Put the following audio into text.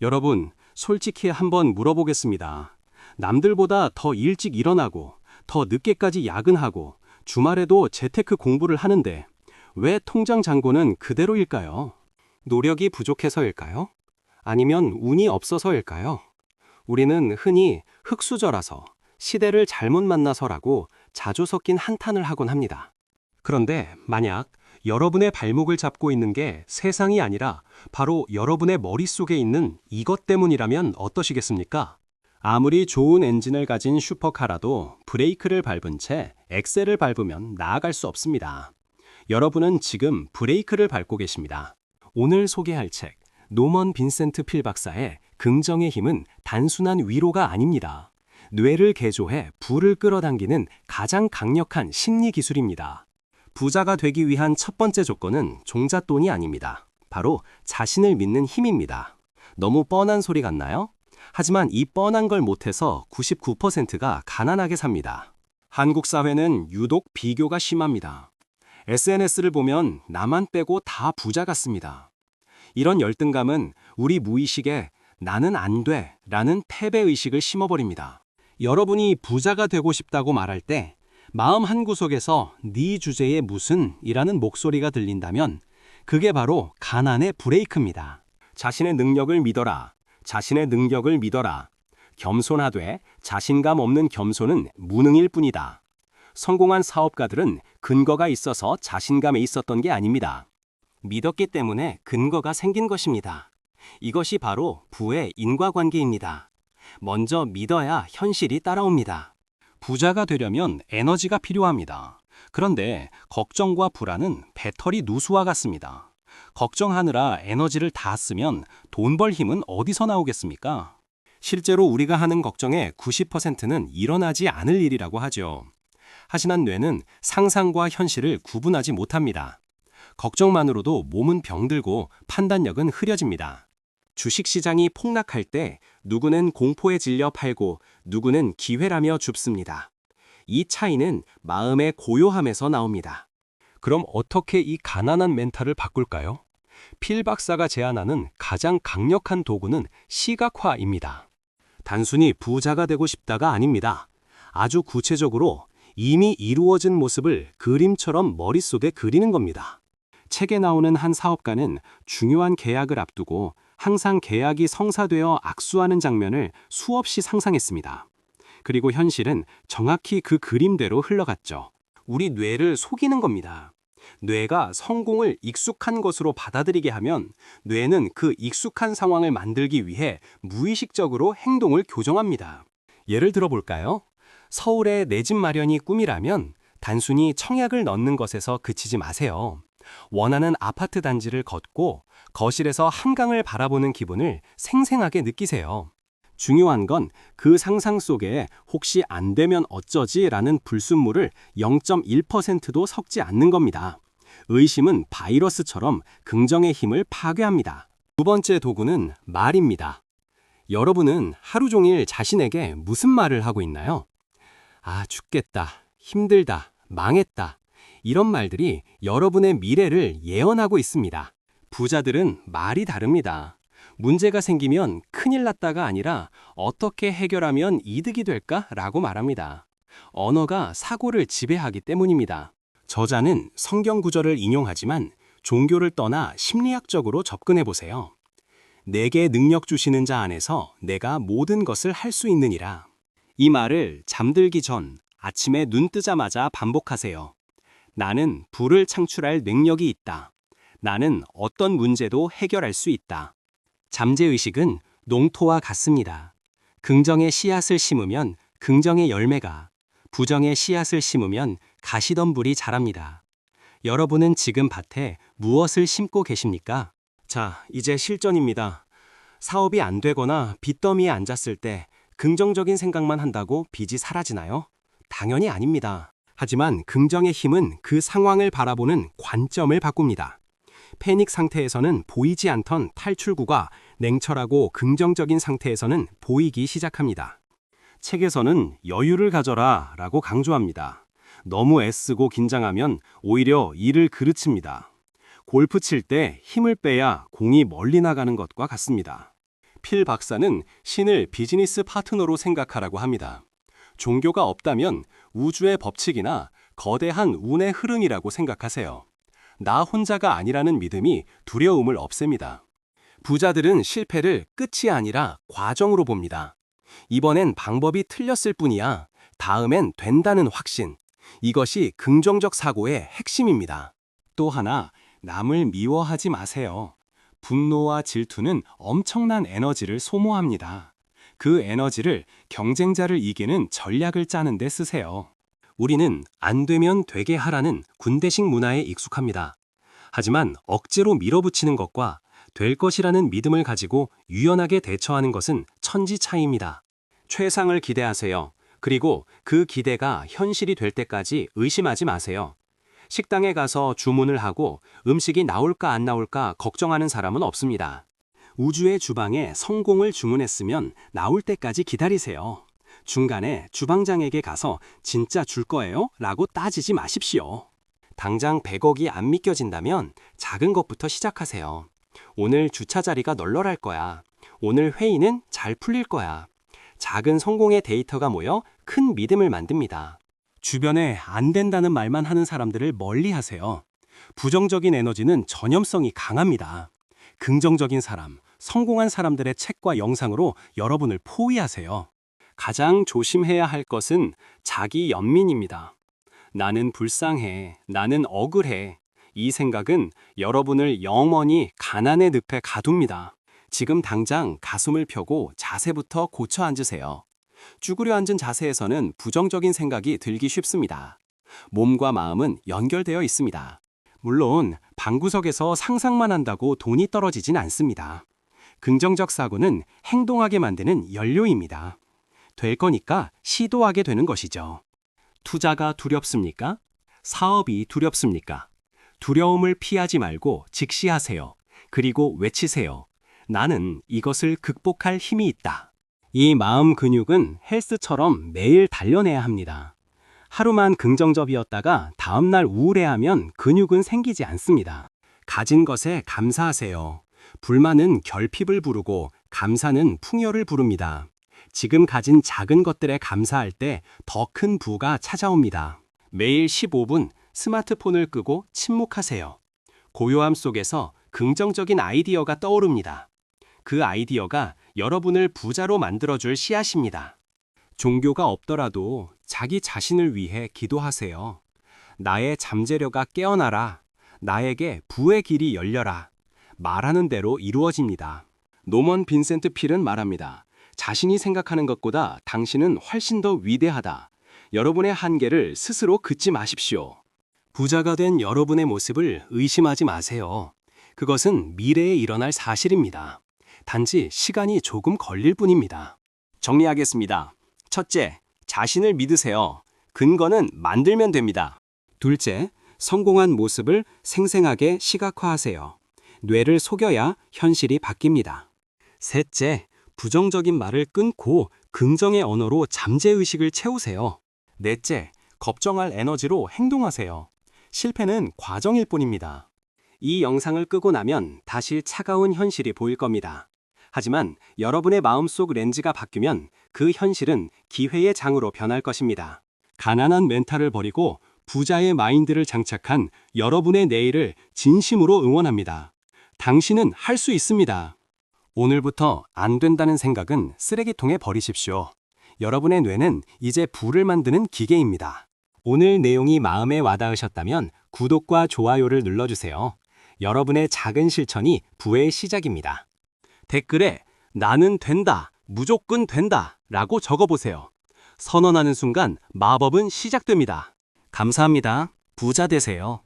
여러분, 솔직히 한번 물어보겠습니다. 남들보다 더 일찍 일어나고, 더 늦게까지 야근하고, 주말에도 재테크 공부를 하는데, 왜 통장 잔고는 그대로일까요? 노력이 부족해서일까요? 아니면 운이 없어서일까요? 우리는 흔히 흙수저라서, 시대를 잘못 만나서라고 자주 섞인 한탄을 하곤 합니다. 그런데 만약 여러분의 발목을 잡고 있는 게 세상이 아니라 바로 여러분의 머릿속에 있는 이것 때문이라면 어떠시겠습니까? 아무리 좋은 엔진을 가진 슈퍼카라도 브레이크를 밟은 채 엑셀을 밟으면 나아갈 수 없습니다. 여러분은 지금 브레이크를 밟고 계십니다. 오늘 소개할 책, 노먼 빈센트 필 박사의 긍정의 힘은 단순한 위로가 아닙니다. 뇌를 개조해 부를 끌어당기는 가장 강력한 심리 기술입니다. 부자가 되기 위한 첫 번째 조건은 종잣돈이 아닙니다. 바로 자신을 믿는 힘입니다. 너무 뻔한 소리 같나요? 하지만 이 뻔한 걸 못해서 99%가 가난하게 삽니다. 한국 사회는 유독 비교가 심합니다. SNS를 보면 나만 빼고 다 부자 같습니다. 이런 열등감은 우리 무의식에 나는 안 돼 라는 패배의식을 심어버립니다. 여러분이 부자가 되고 싶다고 말할 때 마음 한구석에서 네 주제에 무슨 이라는 목소리가 들린다면 그게 바로 가난의 브레이크입니다. 자신의 능력을 믿어라. 자신의 능력을 믿어라. 겸손하되 자신감 없는 겸손은 무능일 뿐이다. 성공한 사업가들은 근거가 있어서 자신감에 있었던 게 아닙니다. 믿었기 때문에 근거가 생긴 것입니다. 이것이 바로 부의 인과관계입니다. 먼저 믿어야 현실이 따라옵니다. 부자가 되려면 에너지가 필요합니다. 그런데 걱정과 불안은 배터리 누수와 같습니다. 걱정하느라 에너지를 다 쓰면 돈 벌 힘은 어디서 나오겠습니까? 실제로 우리가 하는 걱정의 90%는 일어나지 않을 일이라고 하죠. 하지만 뇌는 상상과 현실을 구분하지 못합니다. 걱정만으로도 몸은 병들고 판단력은 흐려집니다. 주식시장이 폭락할 때 누구는 공포에 질려 팔고 누구는 기회라며 줍습니다. 이 차이는 마음의 고요함에서 나옵니다. 그럼 어떻게 이 가난한 멘탈을 바꿀까요? 필 박사가 제안하는 가장 강력한 도구는 시각화입니다. 단순히 부자가 되고 싶다가 아닙니다. 아주 구체적으로 이미 이루어진 모습을 그림처럼 머릿속에 그리는 겁니다. 책에 나오는 한 사업가는 중요한 계약을 앞두고 항상 계약이 성사되어 악수하는 장면을 수없이 상상했습니다. 그리고 현실은 정확히 그 그림대로 흘러갔죠. 우리 뇌를 속이는 겁니다. 뇌가 성공을 익숙한 것으로 받아들이게 하면 뇌는 그 익숙한 상황을 만들기 위해 무의식적으로 행동을 교정합니다. 예를 들어 볼까요? 서울에 내 집 마련이 꿈이라면 단순히 청약을 넣는 것에서 그치지 마세요. 원하는 아파트 단지를 걷고 거실에서 한강을 바라보는 기분을 생생하게 느끼세요. 중요한 건 그 상상 속에 혹시 안 되면 어쩌지라는 불순물을 0.1%도 섞지 않는 겁니다. 의심은 바이러스처럼 긍정의 힘을 파괴합니다. 두 번째 도구는 말입니다. 여러분은 하루 종일 자신에게 무슨 말을 하고 있나요? 아, 죽겠다, 힘들다, 망했다. 이런 말들이 여러분의 미래를 예언하고 있습니다. 부자들은 말이 다릅니다. 문제가 생기면 큰일 났다가 아니라 어떻게 해결하면 이득이 될까라고 말합니다. 언어가 사고를 지배하기 때문입니다. 저자는 성경 구절을 인용하지만 종교를 떠나 심리학적으로 접근해 보세요. 내게 능력 주시는 자 안에서 내가 모든 것을 할 수 있느니라. 이 말을 잠들기 전 아침에 눈 뜨자마자 반복하세요. 나는 부를 창출할 능력이 있다. 나는 어떤 문제도 해결할 수 있다. 잠재의식은 농토와 같습니다. 긍정의 씨앗을 심으면 긍정의 열매가, 부정의 씨앗을 심으면 가시덤불이 자랍니다. 여러분은 지금 밭에 무엇을 심고 계십니까? 자, 이제 실전입니다. 사업이 안 되거나 빚더미에 앉았을 때 긍정적인 생각만 한다고 빚이 사라지나요? 당연히 아닙니다. 하지만 긍정의 힘은 그 상황을 바라보는 관점을 바꿉니다. 패닉 상태에서는 보이지 않던 탈출구가 냉철하고 긍정적인 상태에서는 보이기 시작합니다. 책에서는 여유를 가져라 라고 강조합니다. 너무 애쓰고 긴장하면 오히려 일을 그르칩니다. 골프 칠 때 힘을 빼야 공이 멀리 나가는 것과 같습니다. 필 박사는 신을 비즈니스 파트너로 생각하라고 합니다. 종교가 없다면 우주의 법칙이나 거대한 운의 흐름이라고 생각하세요. 나 혼자가 아니라는 믿음이 두려움을 없앱니다. 부자들은 실패를 끝이 아니라 과정으로 봅니다. 이번엔 방법이 틀렸을 뿐이야. 다음엔 된다는 확신. 이것이 긍정적 사고의 핵심입니다. 또 하나, 남을 미워하지 마세요. 분노와 질투는 엄청난 에너지를 소모합니다. 그 에너지를 경쟁자를 이기는 전략을 짜는 데 쓰세요. 우리는 안 되면 되게 하라는 군대식 문화에 익숙합니다. 하지만 억지로 밀어붙이는 것과 될 것이라는 믿음을 가지고 유연하게 대처하는 것은 천지 차이입니다. 최상을 기대하세요. 그리고 그 기대가 현실이 될 때까지 의심하지 마세요. 식당에 가서 주문을 하고 음식이 나올까 안 나올까 걱정하는 사람은 없습니다. 우주의 주방에 성공을 주문했으면 나올 때까지 기다리세요. 중간에 주방장에게 가서 진짜 줄 거예요? 라고 따지지 마십시오. 당장 100억이 안 믿겨진다면 작은 것부터 시작하세요. 오늘 주차 자리가 널널할 거야. 오늘 회의는 잘 풀릴 거야. 작은 성공의 데이터가 모여 큰 믿음을 만듭니다. 주변에 안 된다는 말만 하는 사람들을 멀리 하세요. 부정적인 에너지는 전염성이 강합니다. 긍정적인 사람, 성공한 사람들의 책과 영상으로 여러분을 포위하세요. 가장 조심해야 할 것은 자기 연민입니다. 나는 불쌍해, 나는 억울해. 이 생각은 여러분을 영원히 가난의 늪에 가둡니다. 지금 당장 가슴을 펴고 자세부터 고쳐 앉으세요. 쭈그려 앉은 자세에서는 부정적인 생각이 들기 쉽습니다. 몸과 마음은 연결되어 있습니다. 물론 방구석에서 상상만 한다고 돈이 떨어지진 않습니다. 긍정적 사고는 행동하게 만드는 연료입니다. 될 거니까 시도하게 되는 것이죠. 투자가 두렵습니까? 사업이 두렵습니까? 두려움을 피하지 말고 직시하세요. 그리고 외치세요. 나는 이것을 극복할 힘이 있다. 이 마음 근육은 헬스처럼 매일 단련해야 합니다. 하루만 긍정적이었다가 다음날 우울해하면 근육은 생기지 않습니다. 가진 것에 감사하세요. 불만은 결핍을 부르고 감사는 풍요를 부릅니다. 지금 가진 작은 것들에 감사할 때 더 큰 부가 찾아옵니다. 매일 15분 스마트폰을 끄고 침묵하세요. 고요함 속에서 긍정적인 아이디어가 떠오릅니다. 그 아이디어가 여러분을 부자로 만들어줄 씨앗입니다. 종교가 없더라도 자기 자신을 위해 기도하세요. 나의 잠재력가 깨어나라. 나에게 부의 길이 열려라. 말하는 대로 이루어집니다. 노먼 빈센트 필은 말합니다. 자신이 생각하는 것보다 당신은 훨씬 더 위대하다. 여러분의 한계를 스스로 긋지 마십시오. 부자가 된 여러분의 모습을 의심하지 마세요. 그것은 미래에 일어날 사실입니다. 단지 시간이 조금 걸릴 뿐입니다. 정리하겠습니다. 첫째, 자신을 믿으세요. 근거는 만들면 됩니다. 둘째, 성공한 모습을 생생하게 시각화하세요. 뇌를 속여야 현실이 바뀝니다. 셋째, 부정적인 말을 끊고 긍정의 언어로 잠재의식을 채우세요. 넷째, 걱정할 에너지로 행동하세요. 실패는 과정일 뿐입니다. 이 영상을 끄고 나면 다시 차가운 현실이 보일 겁니다. 하지만 여러분의 마음속 렌즈가 바뀌면 그 현실은 기회의 장으로 변할 것입니다. 가난한 멘탈을 버리고 부자의 마인드를 장착한 여러분의 내일을 진심으로 응원합니다. 당신은 할 수 있습니다. 오늘부터 안 된다는 생각은 쓰레기통에 버리십시오. 여러분의 뇌는 이제 부를 만드는 기계입니다. 오늘 내용이 마음에 와닿으셨다면 구독과 좋아요를 눌러주세요. 여러분의 작은 실천이 부의 시작입니다. 댓글에 나는 된다, 무조건 된다 라고 적어보세요. 선언하는 순간 마법은 시작됩니다. 감사합니다. 부자 되세요.